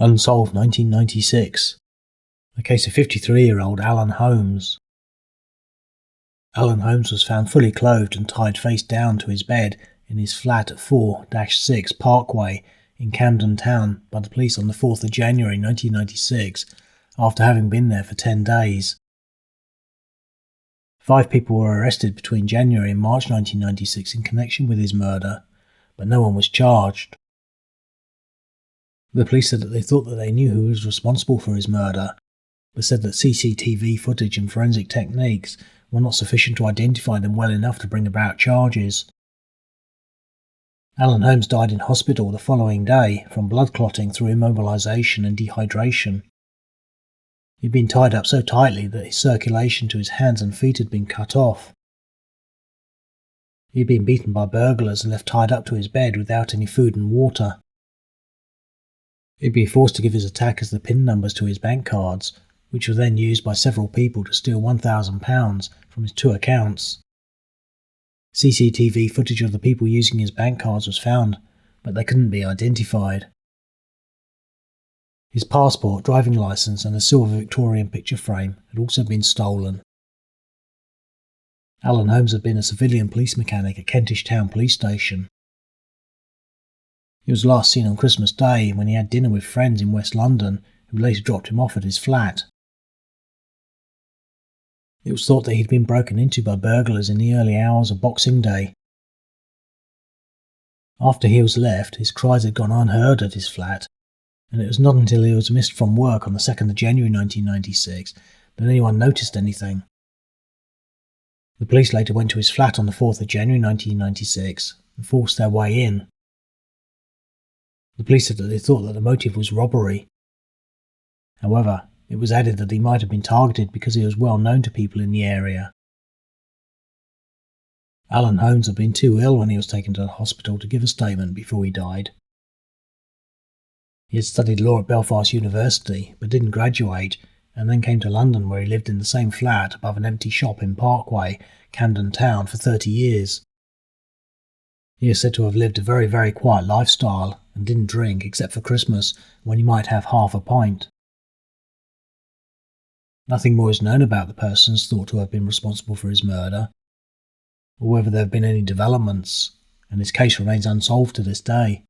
Unsolved 1996. The case of 53-year-old Alan Holmes. Alan Holmes was found fully clothed and tied face down to his bed in his flat at 4-6 Parkway in Camden Town by the police on the 4th of January 1996 after having been there for 10 days. 5 people were arrested between January and March 1996 in connection with his murder, but no one was charged. The police said that they thought that they knew who was responsible for his murder, but said that CCTV footage and forensic techniques were not sufficient to identify them well enough to bring about charges. Alan Holmes died in hospital the following day from blood clotting through immobilization and dehydration. He'd been tied up so tightly that his circulation to his hands and feet had been cut off. He'd been beaten by burglars and left tied up to his bed without any food and water. He'd been forced to give his attackers the PIN numbers to his bank cards, which were then used by several people to steal £1,000 from his 2 accounts. CCTV footage of the people using his bank cards was found, but they couldn't be identified. His passport, driving licence and a silver Victorian picture frame had also been stolen. Alan Holmes had been a civilian police mechanic at Kentish Town Police Station. He was last seen on Christmas Day when he had dinner with friends in West London who later dropped him off at his flat. It was thought that he'd been broken into by burglars in the early hours of Boxing Day. After he was left, his cries had gone unheard at his flat, and it was not until he was missed from work on the 2nd of January 1996 that anyone noticed anything. The police later went to his flat on the 4th of January 1996 and forced their way in. The police said that they thought that the motive was robbery. However, it was added that he might have been targeted because he was well known to people in the area. Alan Holmes had been too ill when he was taken to the hospital to give a statement before he died. He had studied law at Belfast University but didn't graduate, and then came to London where he lived in the same flat above an empty shop in Parkway, Camden Town, for 30 years. He is said to have lived a very, very quiet lifestyle and didn't drink except for Christmas, when he might have half a pint. Nothing more is known about the persons thought to have been responsible for his murder, or whether there have been any developments, and his case remains unsolved to this day.